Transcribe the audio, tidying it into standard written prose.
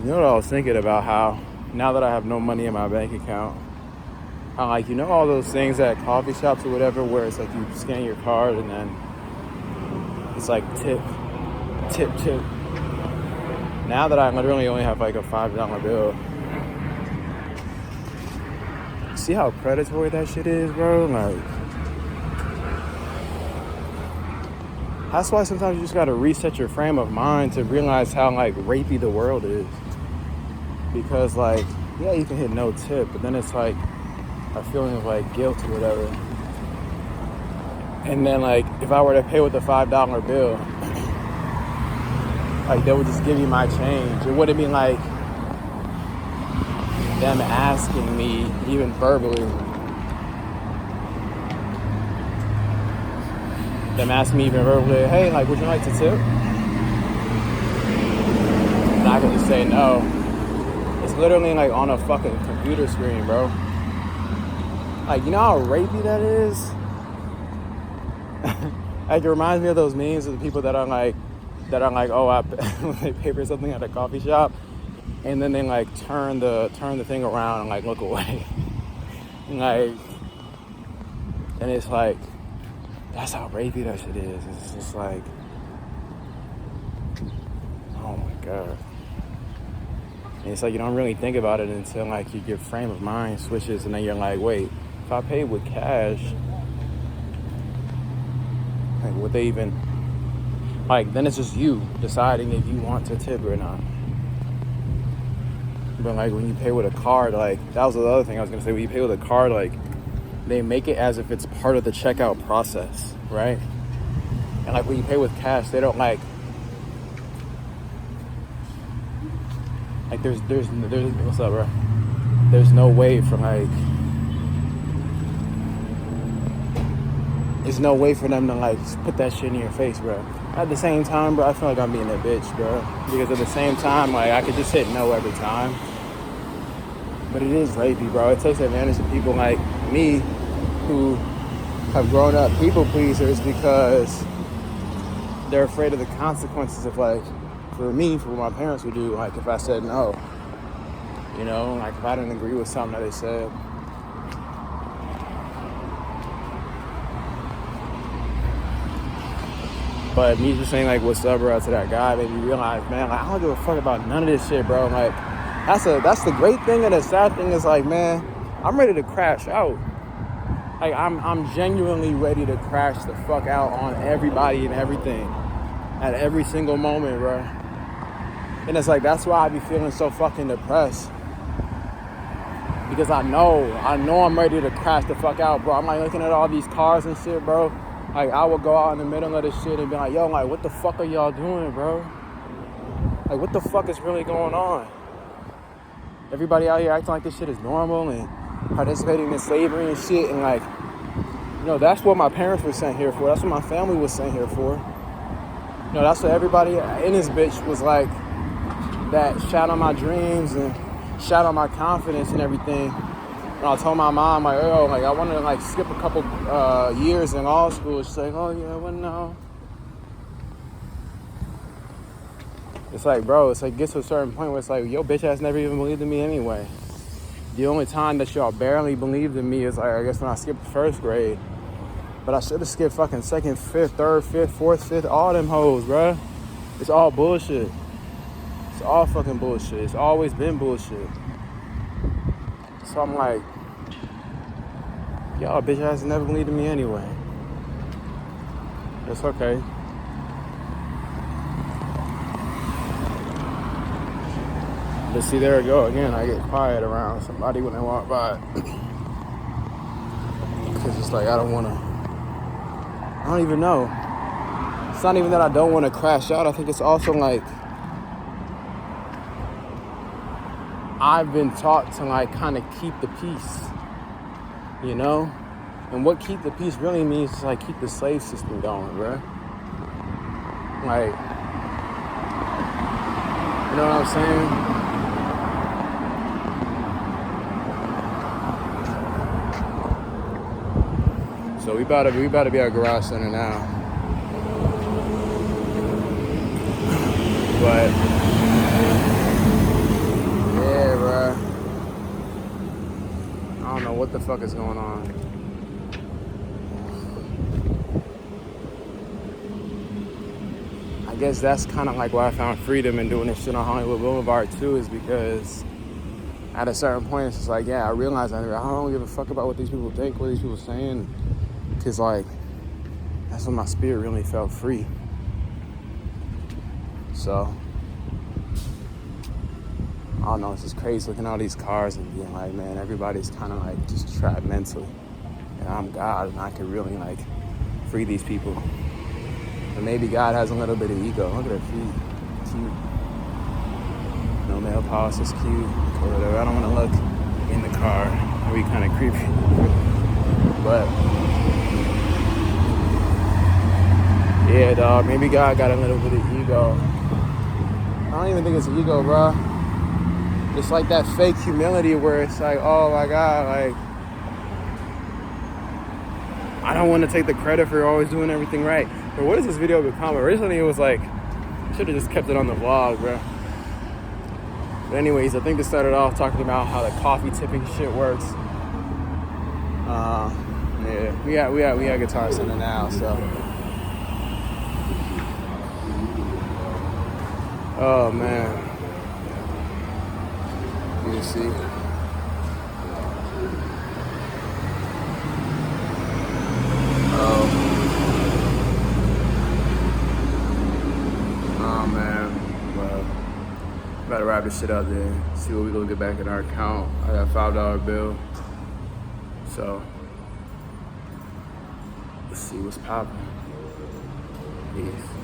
You know what I was thinking about? How now that I have no money in my bank account, how like, you know, all those things at coffee shops or whatever where it's like you scan your card and then it's like tip. Now that I literally only have like a $5 bill, see how predatory that shit is, bro? Like, that's why sometimes you just gotta reset your frame of mind to realize how like rapey the world is. Because like, yeah, you can hit no tip, but then it's like a feeling of like guilt or whatever. And then like, if I were to pay with a $5 bill, like they would just give you my change. It wouldn't be like them asking me even verbally. Hey, like, would you like to tip? And I could just say no. It's literally like on a fucking computer screen, bro. Like, you know how rapey that is? Like, it reminds me of those memes of the people that are like, oh, they pay for something at a coffee shop, and then they like turn the thing around and like look away. And it's like, that's how rapey that shit is. It's just like, oh my God. And it's like you don't really think about it until like your frame of mind switches, and then you're like, wait, if I paid with cash, like would they even, like, then it's just you deciding if you want to tip or not. But like when you pay with a card, like that was the other thing I was gonna say, when you pay with a card, like they make it as if it's part of the checkout process, right? And like when you pay with cash, they don't like there's what's up, bro? There's no way for like, there's no way for them to like put that shit in your face, bro. At the same time, bro, I feel like I'm being a bitch, bro. Because at the same time, like I could just hit no every time. But it is rapey, bro. It takes advantage of people like me who have grown up people pleasers because they're afraid of the consequences of like, for me, for what my parents would do, like if I said no. You know, like if I didn't agree with something that they said. But me just saying like, what's up, bro, to that guy made me realize, man, like I don't give a fuck about none of this shit, bro. Like that's the great thing, and the sad thing is like, man, I'm ready to crash out. Like I'm genuinely ready to crash the fuck out on everybody and everything at every single moment, bro. And it's like, that's why I be feeling so fucking depressed. Because I know I'm ready to crash the fuck out, bro. I'm like looking at all these cars and shit, bro. Like I would go out in the middle of this shit and be like, yo, like what the fuck are y'all doing, bro? Like what the fuck is really going on? Everybody out here acting like this shit is normal and participating in slavery and shit, and like, you know, that's what my parents were sent here for. That's what my family was sent here for. You know, that's what everybody in this bitch was like, that shot on my dreams and shot on my confidence and everything. And I told my mom, like, oh, like I wanted to like skip a couple years in law school. She's like, oh yeah, well no. It's like, bro, it's like, gets to a certain point where it's like, yo, bitch ass never even believed in me anyway. The only time that y'all barely believed in me is like, I guess when I skipped first grade. But I should have skipped fucking second, fifth, third, fifth, fourth, fifth, all them hoes, bro. It's all bullshit. It's all fucking bullshit. It's always been bullshit. So I'm like, y'all bitch ass never believed in me anyway. It's okay. But see, there we go again. I get quiet around somebody when they walk by. Because it's like, I don't even know. It's not even that I don't want to crash out. I think it's also like, I've been taught to like kind of keep the peace, you know? And what keep the peace really means is like keep the slave system going, bro. Like, you know what I'm saying? So we about to be at a garage center now. But don't know what the fuck is going on. I guess that's kind of like why I found freedom in doing this shit on Hollywood Boulevard too, is because at a certain point it's just like, yeah, I realize I don't give a fuck about what these people think, what these people saying, because like that's when my spirit really felt free. So I don't know, it's just crazy looking at all these cars and being like, man, everybody's kind of like just trapped mentally, and I'm God and I can really like free these people. But maybe God has a little bit of ego. Look at her feet, cute. No nail polish is cute, or whatever. I don't want to look in the car. It'd be kind of creepy. But yeah, dog. Maybe God got a little bit of ego. I don't even think it's ego, bro. It's like that fake humility where it's like, oh my God, like I don't want to take the credit for always doing everything right. But what does this video become? Originally it was like, I should have just kept it on the vlog, bro. But anyways, I think this started off talking about how the coffee tipping shit works. Yeah, we got Guitar Center now, so. Oh man. You see. Oh man. Well, better wrap this shit up then. See what we gonna get back in our account. I got a $5 bill. So let's see what's popping. Peace.